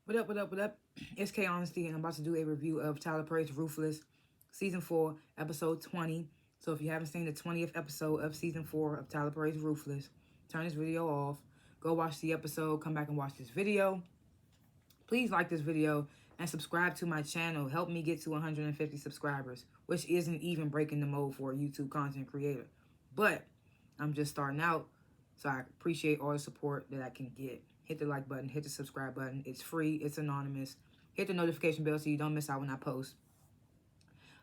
What up, what up, what up? It's K.Honesty, and I'm about to do a review of Tyler Perry's Ruthless, Season 4, Episode 20. So if you haven't seen the 20th episode of Season 4 of Tyler Perry's Ruthless, turn this video off, go watch the episode, come back and watch this video. Please like this video and subscribe to my channel. Help me get to 150 subscribers, which isn't even breaking the mold for a YouTube content creator. But I'm just starting out, so I appreciate all the support that I can get. Hit the like button, hit the subscribe button. It's free, it's anonymous. Hit the notification bell so you don't miss out when I post.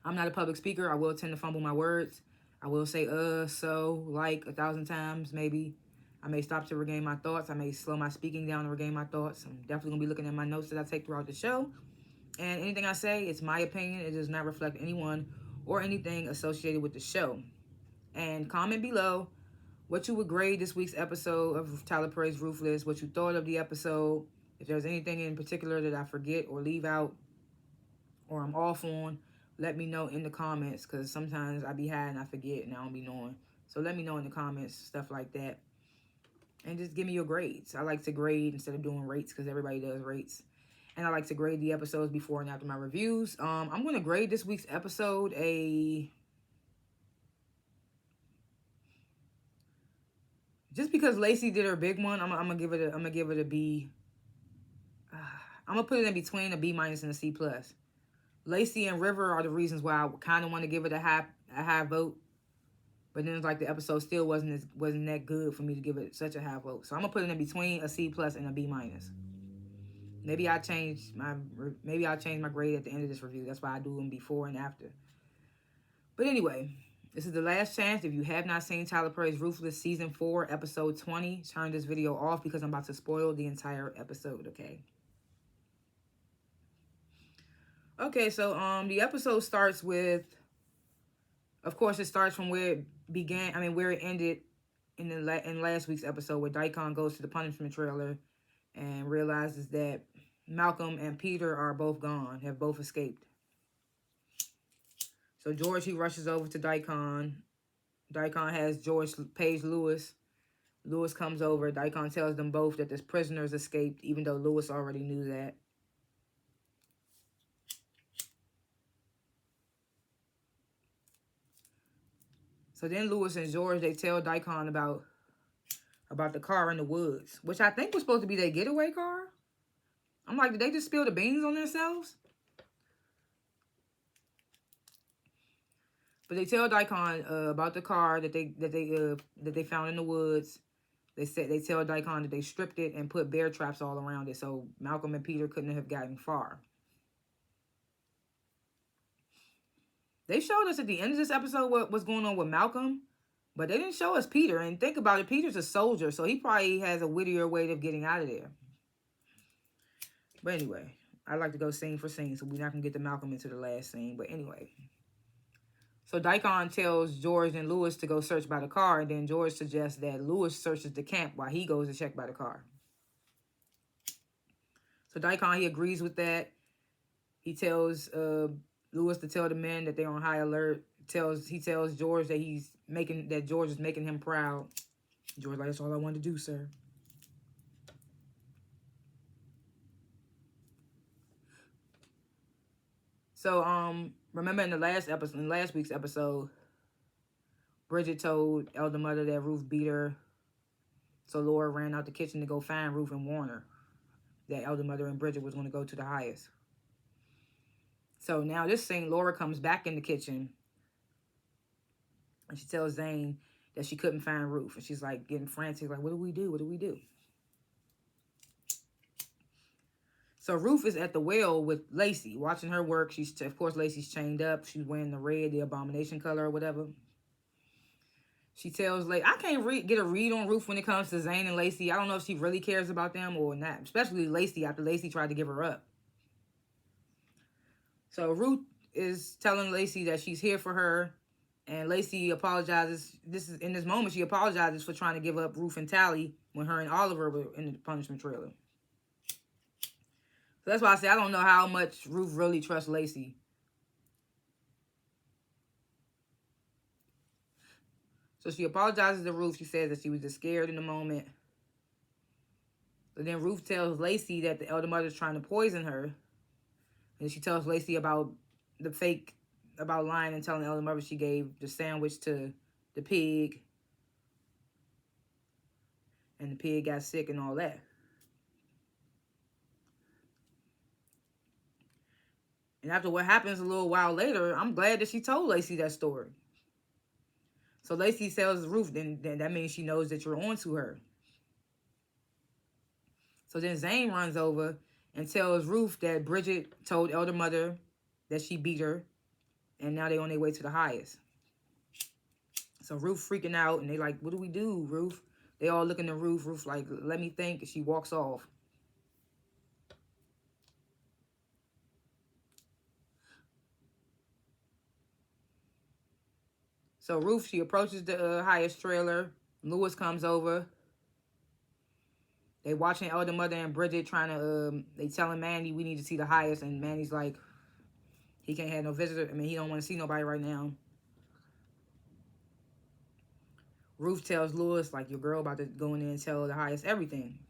I'm not a public speaker. I will tend to fumble my words. I will say so, like 1,000 times, maybe. I may stop to regain my thoughts. I may slow my speaking down to regain my thoughts. I'm definitely going to be looking at my notes that I take throughout the show. And anything I say, it's my opinion. It does not reflect anyone or anything associated with the show. And comment below what you would grade this week's episode of Tyler Perry's Ruthless, what you thought of the episode, if there's anything in particular that I forget or leave out or I'm off on, let me know in the comments, because sometimes I be high and I forget and I don't be knowing. So let me know in the comments, stuff like that. And just give me your grades. I like to grade instead of doing rates, because everybody does rates. And I like to grade the episodes before and after my reviews. I'm going to grade this week's episode just because Lacey did her big one, I'm gonna give it a B. I'm gonna put it in between a B minus and a C plus. Lacey and River are the reasons why I kind of want to give it a high vote, but then it's like the episode still wasn't that good for me to give it such a high vote. So I'm gonna put it in between a C plus and a B minus. Maybe I'll change my grade at the end of this review. That's why I do them before and after. But anyway, this is the last chance. If you have not seen Tyler Perry's Ruthless Season 4, Episode 20, turn this video off, because I'm about to spoil the entire episode, okay? Okay, so the episode starts with, of course, it starts from where it began, where it ended in last week's episode, where Daikon goes to the punishment trailer and realizes that Malcolm and Peter are both gone, have both escaped. So George, he rushes over to Daikon. Daikon has George page Lewis. Lewis comes over. Daikon tells them both that this prisoner's escaped, even though Lewis already knew that. So then Lewis and George, they tell Daikon about the car in the woods, which I think was supposed to be their getaway car. I'm like, did they just spill the beans on themselves? But they tell Daikon about the car that they found in the woods. They tell Daikon that they stripped it and put bear traps all around it, so Malcolm and Peter couldn't have gotten far. They showed us at the end of this episode what was going on with Malcolm, but they didn't show us Peter. And think about it, Peter's a soldier, so he probably has a wittier way of getting out of there. But anyway, I like to go scene for scene, so we're not going to get the Malcolm into the last scene. But anyway. So Daikon tells George and Lewis to go search by the car, and then George suggests that Lewis searches the camp while he goes to check by the car. So Daikon, he agrees with that. He tells Lewis to tell the men that they're on high alert. He tells George that George is making him proud. George like, that's all I wanted to do, sir. So remember in last week's episode, Bridget told Elder Mother that Ruth beat her. So Laura ran out the kitchen to go find Ruth and warn her that Elder Mother and Bridget was going to go to the highest. So now this scene, Laura comes back in the kitchen and she tells Zane that she couldn't find Ruth. And she's like getting frantic, like, what do we do? What do we do? So Ruth is at the well with Lacey, watching her work. Of course, Lacey's chained up. She's wearing the red, the abomination color or whatever. She tells Lacey, I can't get a read on Ruth when it comes to Zane and Lacey. I don't know if she really cares about them or not, especially Lacey after Lacey tried to give her up. So Ruth is telling Lacey that she's here for her, and Lacey apologizes. In this moment, she apologizes for trying to give up Ruth and Tally when her and Oliver were in the punishment trailer. So that's why I say I don't know how much Ruth really trusts Lacey. So she apologizes to Ruth. She says that she was just scared in the moment. So then Ruth tells Lacey that the elder mother's trying to poison her. And she tells Lacey about the fake, about lying and telling the elder mother she gave the sandwich to the pig. And the pig got sick and all that. And after what happens a little while later, I'm glad that she told Lacey that story. So Lacey tells Ruth, then that means she knows that you're on to her. So then Zane runs over and tells Ruth that Bridget told elder mother that she beat her. And now they're on their way to the highest. So Ruth freaking out. And they like, what do we do, Ruth? They all looking at Ruth. Ruth like, let me think. And she walks off. So Ruth, she approaches the highest trailer. Lewis comes over. They watching elder mother and Bridget trying to, they telling Manny we need to see the highest. And Manny's like, he can't have no visitor. I mean, he don't want to see nobody right now. Ruth tells Lewis, like, your girl about to go in there and tell the highest everything.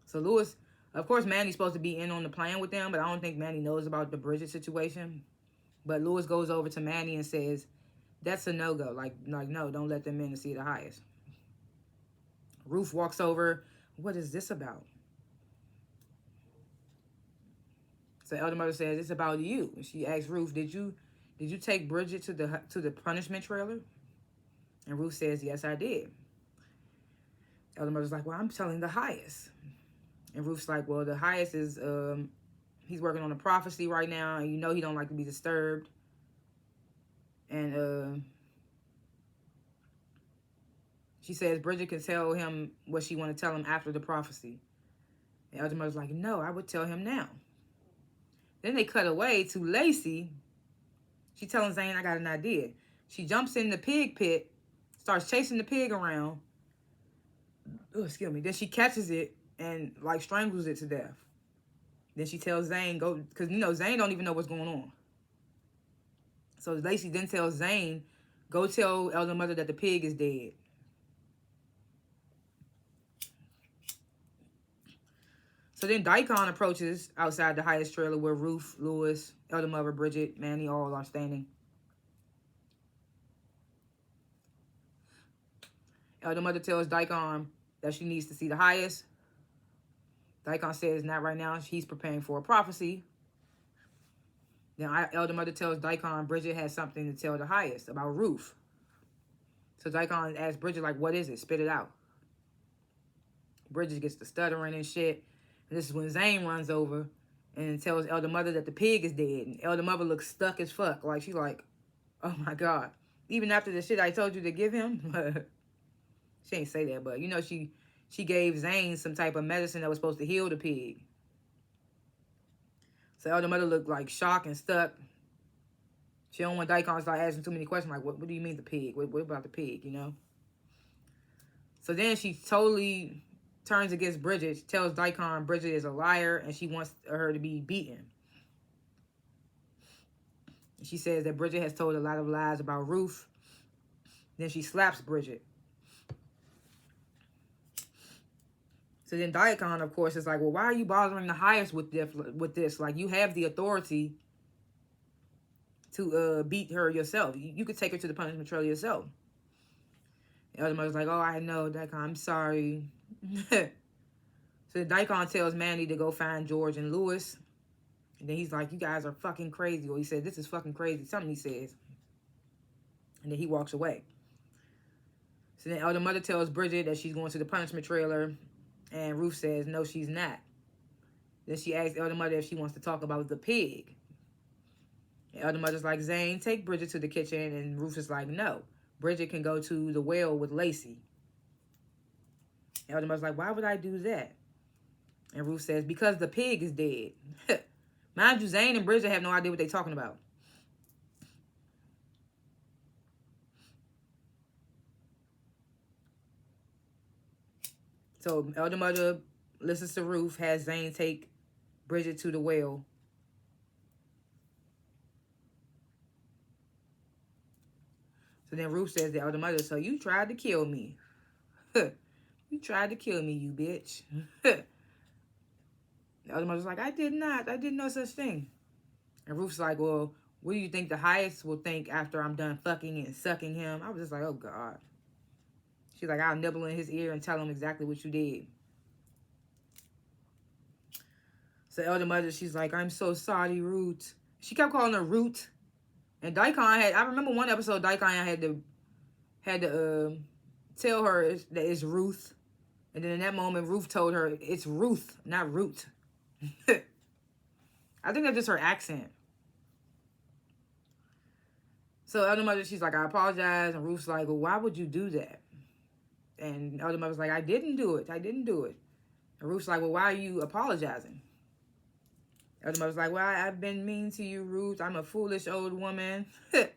So Lewis, of course, Manny's supposed to be in on the plan with them, but I don't think Manny knows about the Bridget situation. But Lewis goes over to Manny and says, that's a no-go. Like, no, don't let them in to see the highest. Ruth walks over. What is this about? So elder mother says, it's about you. And she asks Ruth, did you take Bridget to the punishment trailer? And Ruth says, yes, I did. Elder mother's like, well, I'm telling the highest. And Ruth's like, well, the highest is, he's working on a prophecy right now. And you know he don't like to be disturbed. And she says Bridget can tell him what she want to tell him after the prophecy. And Elder Mother's like, no, I would tell him now. Then they cut away to Lacey. She telling Zane, I got an idea. She jumps in the pig pit, starts chasing the pig around. Oh, excuse me. Then she catches it and like strangles it to death. Then she tells Zane, go, because you know Zane don't even know what's going on. So Lacey then tells Zane, go tell elder mother that the pig is dead. So then Daikon approaches outside the highest trailer where Ruth, Lewis, elder mother, Bridget, Manny all are standing. Elder mother tells Daikon that she needs to see the highest. Daikon says not right now. He's preparing for a prophecy. Then elder mother tells Daikon Bridget has something to tell the highest about Ruth. So Daikon asks Bridget, like, what is it? Spit it out. Bridget gets the stuttering and shit. And this is when Zane runs over and tells elder mother that the pig is dead. And elder mother looks stuck as fuck. Like, she's like, oh my God. Even after the shit I told you to give him. She ain't say that, but you know, she gave Zane some type of medicine that was supposed to heal the pig. So elder mother looked like shocked and stuck. She don't want Daikon to start asking too many questions, like, what do you mean the pig? What about the pig, you know? So then she totally turns against Bridget. She tells Daikon Bridget is a liar and she wants her to be beaten. She says that Bridget has told a lot of lies about Ruth. Then she slaps Bridget. So then Daikon, of course, is like, well, why are you bothering the highest with this? Like, you have the authority to beat her yourself. You could take her to the punishment trailer yourself. The other mother's like, oh, I know, Daikon, I'm sorry. So Daikon tells Manny to go find George and Lewis. And then he's like, you guys are fucking crazy. Or he said, this is fucking crazy. Something he says. And then he walks away. So then elder mother tells Bridget that she's going to the punishment trailer. And Ruth says, no, she's not. Then she asks elder mother if she wants to talk about the pig. And elder mother's like, Zane, take Bridget to the kitchen. And Ruth is like, no. Bridget can go to the well with Lacey. And elder mother's like, why would I do that? And Ruth says, because the pig is dead. Mind you, Zane and Bridget have no idea what they're talking about. So elder mother listens to Ruth, has Zane take Bridget to the well. So then Ruth says to elder mother, so you tried to kill me. You tried to kill me, you bitch. The other mother's like, I did not. I did no such thing. And Ruth's like, well, what do you think the highest will think after I'm done fucking and sucking him? I was just like, oh, God. She's like, I'll nibble in his ear and tell him exactly what you did. So the elder mother, she's like, I'm so sorry, Ruth. She kept calling her Ruth. And I remember one episode, Daikon had to tell her that it's Ruth. And then in that moment, Ruth told her, it's Ruth, not Root. I think that's just her accent. So elder mother, she's like, I apologize. And Ruth's like, well, why would you do that? And elder mother's like, I didn't do it. I didn't do it. And Ruth's like, well, why are you apologizing? Elder mother's like, well, I've been mean to you, Ruth. I'm a foolish old woman. So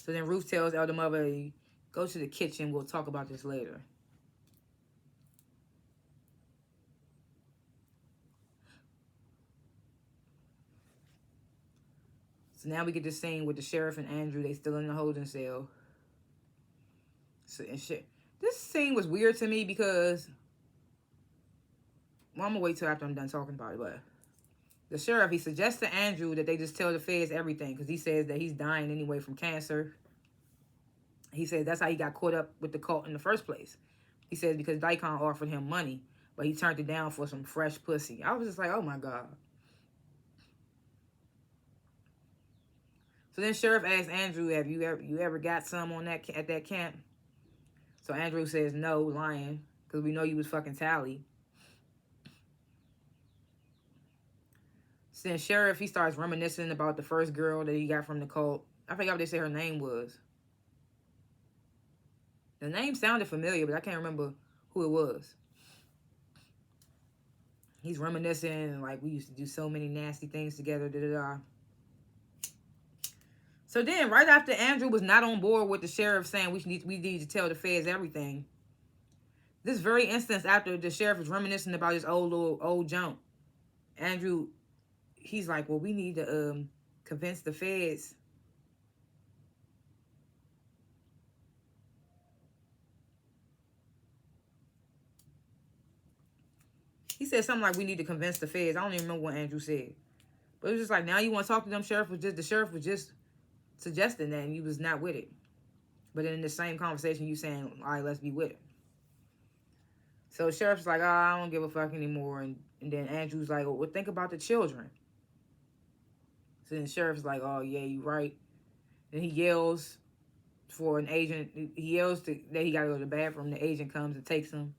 then Ruth tells elder mother, go to the kitchen. We'll talk about this later. So now we get this scene with the sheriff and Andrew. They still in the holding cell. So, this scene was weird to me because... Well, I'm going to wait till after I'm done talking about it. But the sheriff, he suggests to Andrew that they just tell the feds everything. Because he says that he's dying anyway from cancer. He says that's how he got caught up with the cult in the first place. He says because Daikon offered him money. But he turned it down for some fresh pussy. I was just like, oh my God. So then sheriff asks Andrew, have you ever got some on at that camp? So Andrew says no, lying, because we know you was fucking Tally. So then sheriff, he starts reminiscing about the first girl that he got from the cult. I forgot what they said her name was. The name sounded familiar, but I can't remember who it was. He's reminiscing, like, we used to do so many nasty things together, da-da-da. So then, right after Andrew was not on board with the sheriff saying we need to tell the feds everything, this very instance after the sheriff was reminiscing about his old junk, Andrew, he's like, well, we need to convince the feds. He said something like, we need to convince the feds. I don't even remember what Andrew said. But it was just like, now you want to talk to them? The sheriff was just suggesting that, and you was not with it. But then in the same conversation, you saying, all right, let's be with it. So the sheriff's like, oh, I don't give a fuck anymore. And then Andrew's like, well, think about the children. So then the sheriff's like, oh, yeah, you right. Then he yells for an agent. He yells that he got to go to the bathroom. The agent comes and takes him.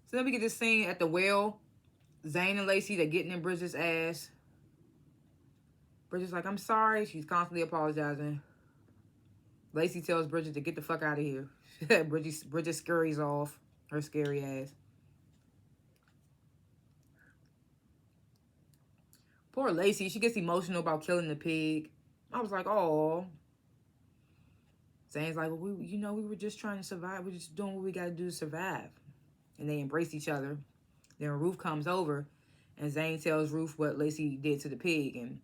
So then we get this scene at the well. Zane and Lacey, they're getting in Bridget's ass. Bridget's like, I'm sorry. She's constantly apologizing. Lacey tells Bridget to get the fuck out of here. Bridget scurries off. Her scary ass. Poor Lacey. She gets emotional about killing the pig. I was like, oh. Zane's like, well, we were just trying to survive. We're just doing what we got to do to survive. And they embrace each other. Then Ruth comes over, and Zane tells Ruth what Lacey did to the pig. And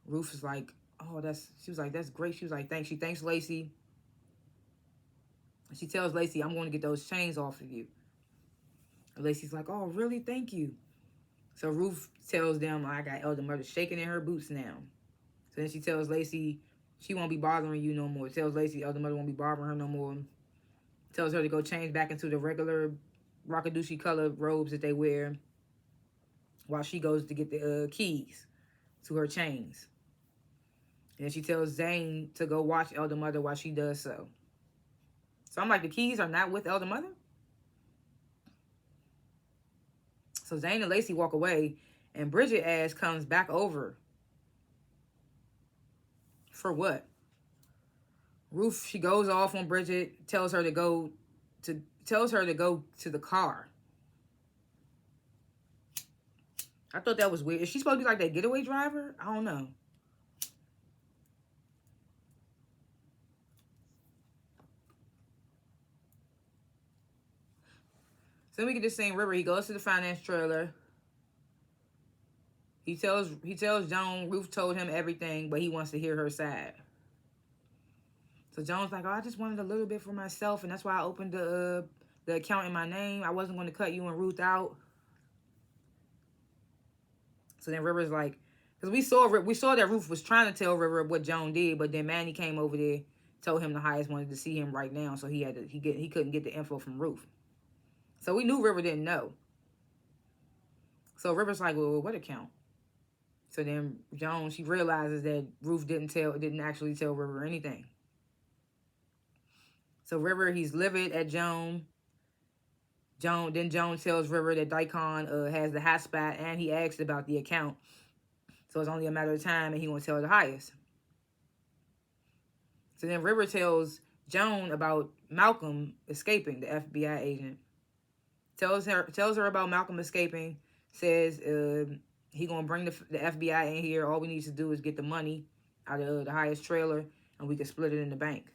Ruth is like, oh, she was like, that's great. She was like, thanks. She thanks Lacey. She tells Lacey, I'm going to get those chains off of you. And Lacey's like, oh, really? Thank you. So Ruth tells them, I got elder mother shaking in her boots now. So then she tells Lacey, she won't be bothering you no more. Tells Lacey, elder mother won't be bothering her no more. Tells her to go change back into the regular Rakadushi colored robes that they wear while she goes to get the keys to her chains. And she tells Zane to go watch elder mother while she does so. So I'm like, the keys are not with elder mother? So Zane and Lacey walk away, and Bridget ass comes back over. For what? Ruth, she goes off on Bridget, tells her to go to the car. I thought that was weird. Is she supposed to be like that getaway driver? I don't know. So then we get this same River. He goes to the finance trailer. He tells Joan Ruth told him everything, but he wants to hear her side. So Jones like, oh, I just wanted a little bit for myself, and that's why I opened the account in my name. I wasn't going to cut you and Ruth out. So then River's like, because we saw that Ruth was trying to tell River what Joan did, but then Manny came over there, told him the highest wanted to see him right now, so he couldn't get the info from Ruth. So we knew River didn't know. So River's like, well, what account? So then Joan, she realizes that Ruth didn't actually tell River anything. So River, he's livid at Joan. Then Joan tells River that Daikon has the hot spot, and he asked about the account. So it's only a matter of time, and he won't tell the highest. So then River tells Joan about Malcolm escaping, the FBI agent. Tells her about Malcolm escaping. Says he gonna bring the FBI in here. All we need to do is get the money out of the highest trailer, and we can split it in the bank.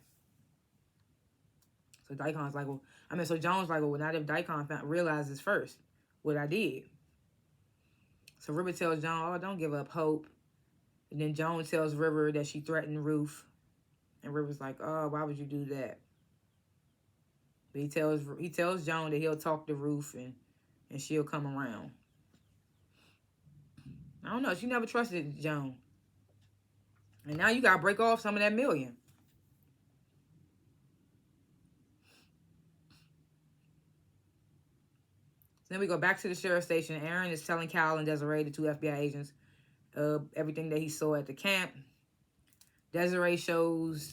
So Daikon's like, so Jones like, well, not if Daikon realizes first what I did. So River tells Joan, oh, don't give up hope. And then Joan tells River that she threatened Ruth. And River's like, oh, why would you do that? But he tells Joan that he'll talk to Ruth and she'll come around. I don't know. She never trusted Joan. And now you got to break off some of that million. Then we go back to the sheriff's station. Aaron is telling Cal and Desiree, the two FBI agents, everything that he saw at the camp. Desiree shows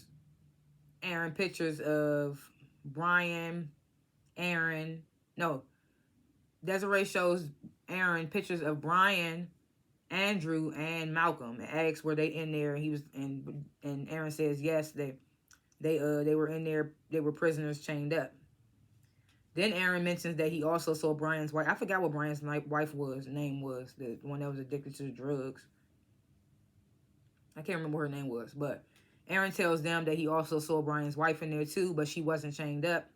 Aaron pictures of Desiree shows Aaron pictures of Brian, Andrew, and Malcolm, and asks were they in there. And Aaron says yes, they were in there. They were prisoners chained up. Then Aaron mentions that he also saw Brian's wife. I forgot what Brian's wife name was, the one that was addicted to the drugs. I can't remember what her name was, but Aaron tells them that he also saw Brian's wife in there too, but she wasn't chained up.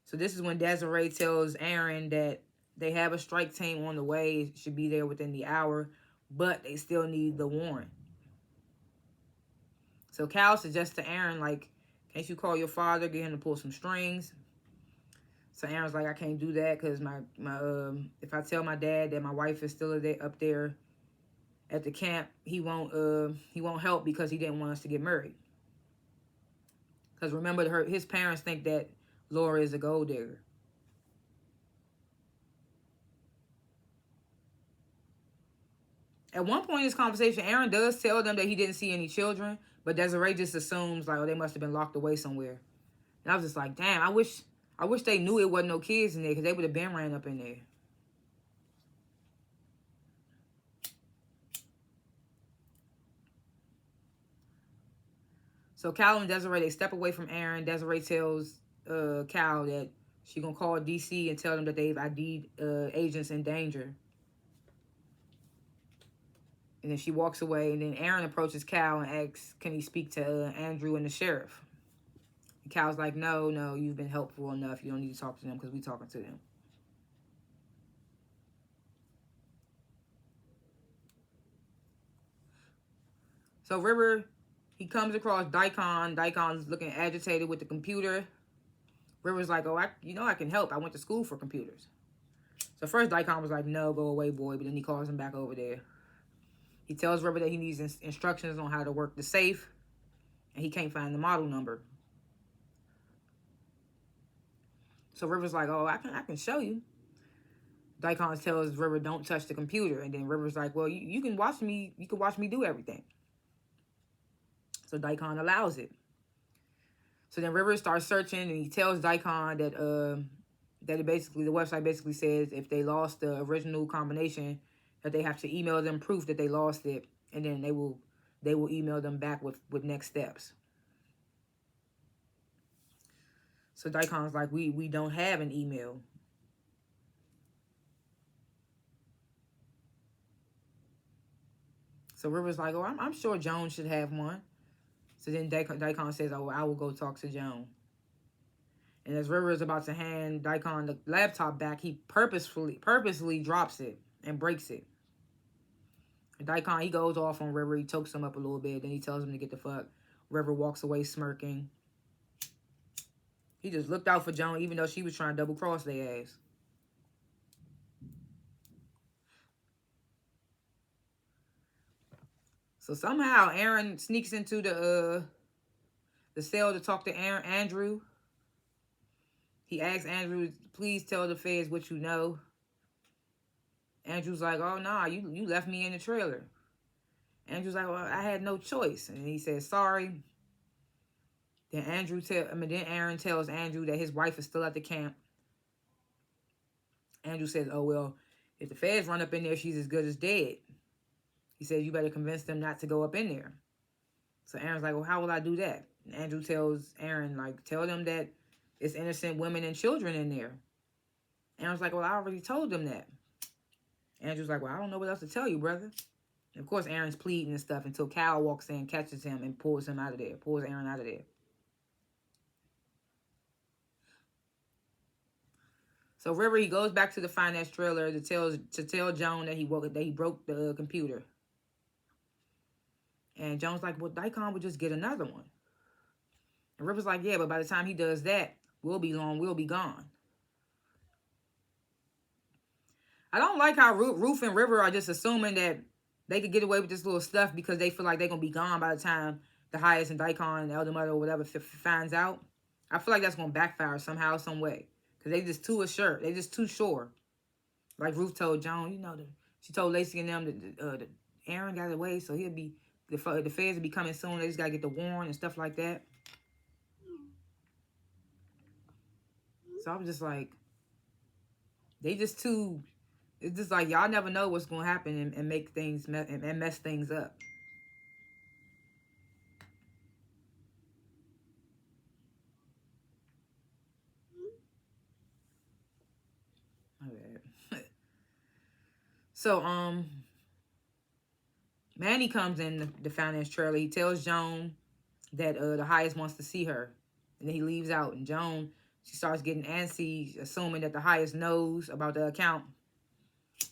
So this is when Desiree tells Aaron that they have a strike team on the way. It should be there within the hour, but they still need the warrant. So Cal suggests to Aaron, like, can't you call your father, get him to pull some strings? So Aaron's like, I can't do that because if I tell my dad that my wife is still up there at the camp, he won't help because he didn't want us to get married. Because remember, his parents think that Laura is a gold digger. At one point in this conversation, Aaron does tell them that he didn't see any children, but Desiree just assumes like, oh, they must have been locked away somewhere. And I was just like, damn, I wish they knew it wasn't no kids in there, because they would have been ran up in there. So Cal and Desiree, they step away from Aaron. Desiree tells Cal that she gonna call DC and tell them that they've ID'd agents in danger. And then she walks away, and then Aaron approaches Cal and asks, can he speak to Andrew and the sheriff? And Cal's like, no, you've been helpful enough. You don't need to talk to them because we're talking to them. So River, he comes across Daikon. Daikon's looking agitated with the computer. River's like, oh, I can help. I went to school for computers. So first Daikon was like, no, go away, boy. But then he calls him back over there. He tells River that he needs instructions on how to work the safe. And he can't find the model number. So River's like, oh, I can show you. Daikon tells River, don't touch the computer. And then River's like, well, you can watch me. You can watch me do everything. So Daikon allows it. So then River starts searching, and he tells Daikon that the website basically says if they lost the original combination, that they have to email them proof that they lost it, and then they will email them back with next steps. So Daikon's like, we don't have an email. So River's like, oh, I'm sure Joan should have one. So then Daikon says, oh, I will go talk to Joan. And as River is about to hand Daikon the laptop back, he purposely drops it and breaks it. And Daikon, he goes off on River. He chokes him up a little bit. Then he tells him to get the fuck River walks away smirking. He just looked out for Joan, even though she was trying to double cross their ass. So somehow Aaron sneaks into the cell to talk to Andrew. He asks Andrew, please tell the feds what you know. Andrew's like, oh, nah, you left me in the trailer. Andrew's like, well, I had no choice. And he says, sorry. Then Aaron tells Andrew that his wife is still at the camp. Andrew says, oh, well, if the feds run up in there, she's as good as dead. He says, you better convince them not to go up in there. So Aaron's like, well, how will I do that? And Andrew tells Aaron, like, tell them that it's innocent women and children in there. Aaron's like, well, I already told them that. Andrew's like, well, I don't know what else to tell you, brother. And of course, Aaron's pleading and stuff until Cal walks in, catches him, and pulls him out of there. Pulls Aaron out of there. So River, he goes back to the finance trailer to tell Joan that he broke the computer. And Joan's like, well, Daikon would just get another one. And River's like, yeah, but by the time he does that, we'll be gone. I don't like how Ruth and River are just assuming that they could get away with this little stuff because they feel like they're going to be gone by the time the Highest and Daikon and Elder Mother or whatever finds out. I feel like that's going to backfire somehow, some way. Because they just too assured. They just too sure. Like Ruth told Joan, she told Lacey and them that Aaron got away, so he'll be, the feds will be coming soon. They just got to get the warrant and stuff like that. So I was just like, they just too, it's just like, y'all never know what's going to happen and make things, and mess things up. So, Manny comes in the finance trailer. He tells Joan that the Highest wants to see her. And then he leaves out. And Joan, she starts getting antsy, assuming that the Highest knows about the account.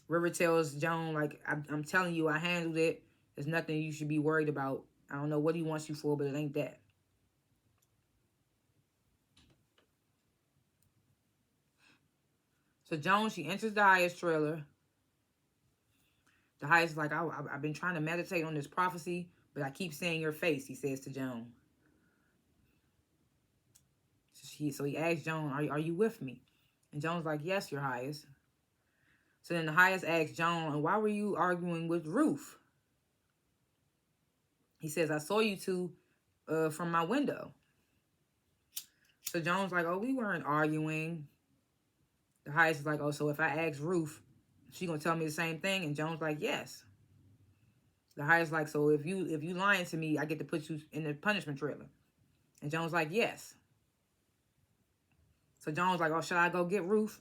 River tells Joan, like, I'm telling you, I handled it. There's nothing you should be worried about. I don't know what he wants you for, but it ain't that. So Joan, she enters the Highest trailer. The Highest is like, I've been trying to meditate on this prophecy, but I keep seeing your face, he says to Joan. So he asks Joan, are you with me? And Joan's like, yes, your Highest. So then the Highest asks Joan, why were you arguing with Ruth? He says, I saw you two from my window. So Joan's like, oh, we weren't arguing. The Highest is like, oh, so if I ask Ruth, she gonna tell me the same thing? And Joan's like, yes. The Highest like, so if you lying to me, I get to put you in the punishment trailer. And Joan's like, yes. So Joan's like, oh, should I go get Ruth?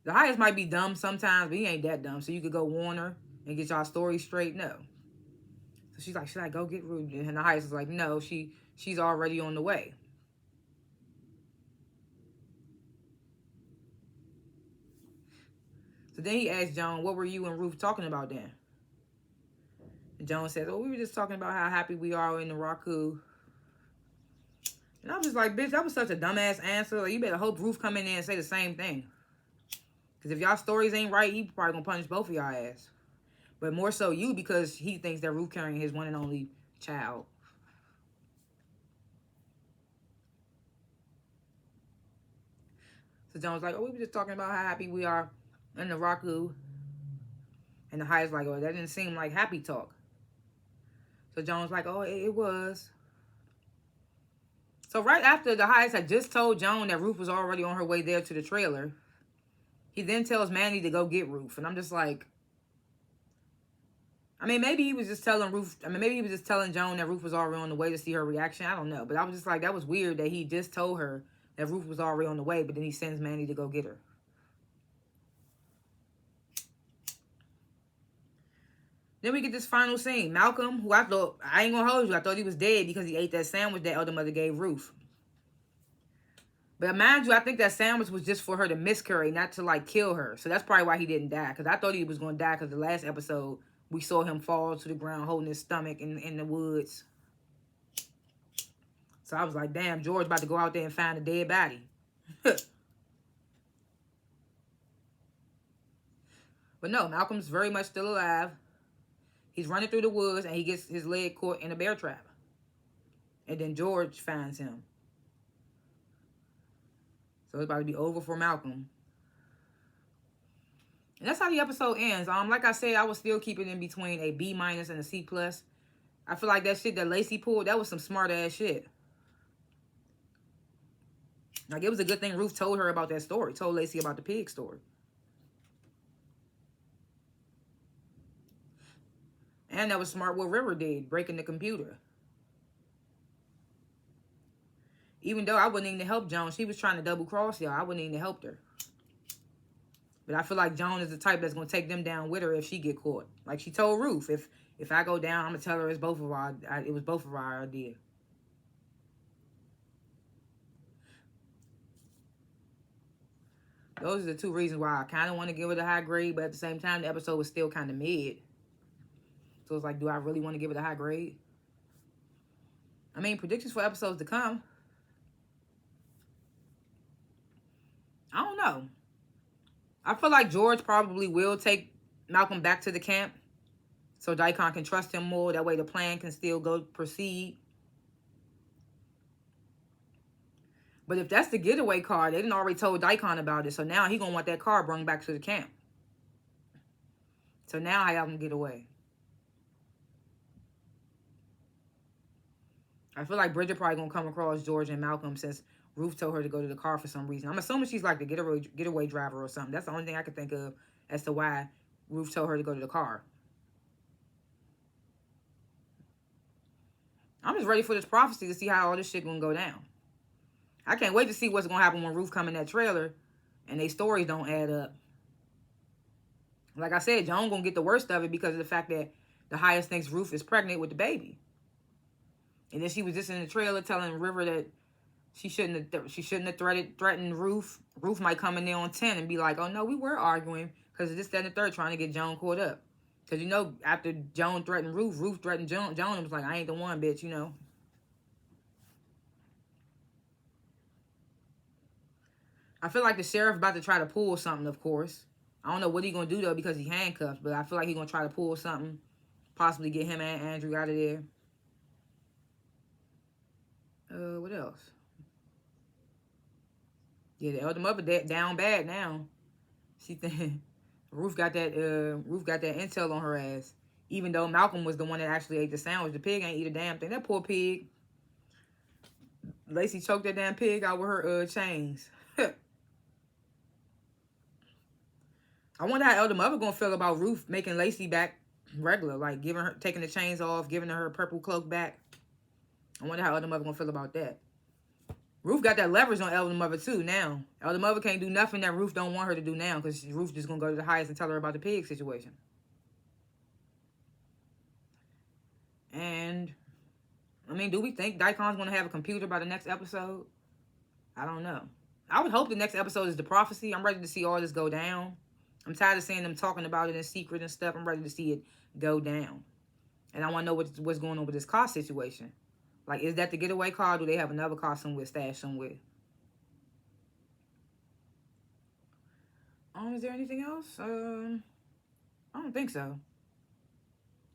The Highest might be dumb sometimes, but he ain't that dumb. So you could go warn her and get y'all story straight. No. So she's like, should I go get Ruth? And the Highest is like, no, she's already on the way. So then he asked Joan, what were you and Ruth talking about then? And Joan says, oh, we were just talking about how happy we are in the Raku. And I was just like, bitch, that was such a dumbass answer. Like, you better hope Ruth come in there and say the same thing. Because if y'all stories ain't right, he probably gonna punish both of y'all ass. But more so you, because he thinks that Ruth carrying his one and only child. So Joan's like, oh, we were just talking about how happy we are in the Raku. And the Highest like, oh, that didn't seem like happy talk. So Joan's like, oh, it was. So right after the Highest had just told Joan that Ruth was already on her way there to the trailer, he then tells Manny to go get Ruth. And I'm just like, I mean, maybe he was just telling Joan that Ruth was already on the way to see her reaction. I don't know. But I was just like, that was weird that he just told her that Ruth was already on the way, but then he sends Manny to go get her. Then we get this final scene. Malcolm, who I ain't gonna hold you, I thought he was dead because he ate that sandwich that Elder Mother gave Ruth. But mind you, I think that sandwich was just for her to miscarry, not to, like, kill her. So that's probably why he didn't die. Because I thought he was going to die because the last episode, we saw him fall to the ground holding his stomach in the woods. So I was like, damn, George about to go out there and find a dead body. But no, Malcolm's very much still alive. He's running through the woods and he gets his leg caught in a bear trap. And then George finds him. So it's about to be over for Malcolm. And that's how the episode ends. Like I said, I was still keeping it in between a B- and a C+. I feel like that shit that Lacey pulled, that was some smart ass shit. Like, it was a good thing Ruth told her about that story. Told Lacey about the pig story. And that was smart what River did, breaking the computer. Even though I wouldn't even help Joan. She was trying to double cross y'all. I wouldn't even help her. But I feel like Joan is the type that's going to take them down with her if she get caught. Like she told Ruth, if I go down, I'm going to tell her it was both of our idea. Those are the two reasons why I kind of want to give it a high grade, but at the same time, the episode was still kind of mid. So it's like, do I really want to give it a high grade? I mean, predictions for episodes to come. I don't know. I feel like George probably will take Malcolm back to the camp so Daikon can trust him more. That way the plan can still proceed. But if that's the getaway car, they didn't already told Daikon about it. So now he going to want that car brought back to the camp. So now I have him get away. I feel like Bridget probably going to come across George and Malcolm since Ruth told her to go to the car for some reason. I'm assuming she's like the getaway driver or something. That's the only thing I can think of as to why Ruth told her to go to the car. I'm just ready for this prophecy to see how all this shit going to go down. I can't wait to see what's going to happen when Ruth come in that trailer and they stories don't add up. Like I said, Joan going to get the worst of it because of the fact that the highest thinks Ruth is pregnant with the baby. And then she was just in the trailer telling River that she shouldn't have threatened Ruth. Ruth might come in there on 10 and be like, oh no, we were arguing because of this, that, and the third, trying to get Joan caught up. Because, you know, after Joan threatened Ruth, Ruth threatened Joan. Joan was like, I ain't the one, bitch, you know. I feel like the sheriff about to try to pull something, of course. I don't know what he's going to do, though, because he's handcuffed. But I feel like he's going to try to pull something. Possibly get him and Andrew out of there. What else? Yeah, the elder mother down bad now. She think Ruth got that intel on her ass. Even though Malcolm was the one that actually ate the sandwich. The pig ain't eat a damn thing. That poor pig. Lacey choked that damn pig out with her chains. I wonder how Elder Mother gonna feel about Ruth making Lacey back regular, like taking the chains off, giving her purple cloak back. I wonder how Elder Mother gonna feel about that. Ruth got that leverage on Elder Mother too now. Elder Mother can't do nothing that Ruth don't want her to do now because Ruth just gonna go to the highest and tell her about the pig situation. And I mean, do we think Daikon's gonna have a computer by the next episode? I don't know. I would hope the next episode is the prophecy. I'm ready to see all this go down. I'm tired of seeing them talking about it in secret and stuff. I'm ready to see it go down. And I want to know what's going on with this car situation. Like, is that the getaway car? Or do they have another car somewhere, stashed somewhere? Is there anything else? I don't think so.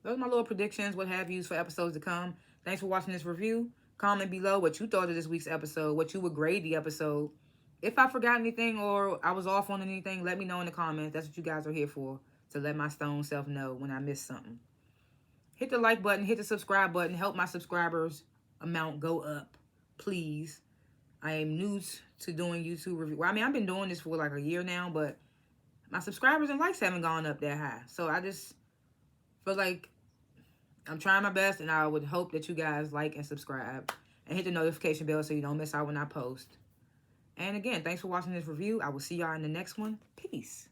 Those are my little predictions, what have yous for episodes to come. Thanks for watching this review. Comment below what you thought of this week's episode, what you would grade the episode. If I forgot anything or I was off on anything, let me know in the comments. That's what you guys are here for, to let my stone self know when I missed something. Hit the like button, hit the subscribe button, help my subscribers amount go up, please. I am new to doing YouTube review. Well, I mean, I've been doing this for like a year now, but my subscribers and likes haven't gone up that high. So I just feel like I'm trying my best, and I would hope that you guys like and subscribe and hit the notification bell so you don't miss out when I post. And again, thanks for watching this review. I will see y'all in the next one. Peace.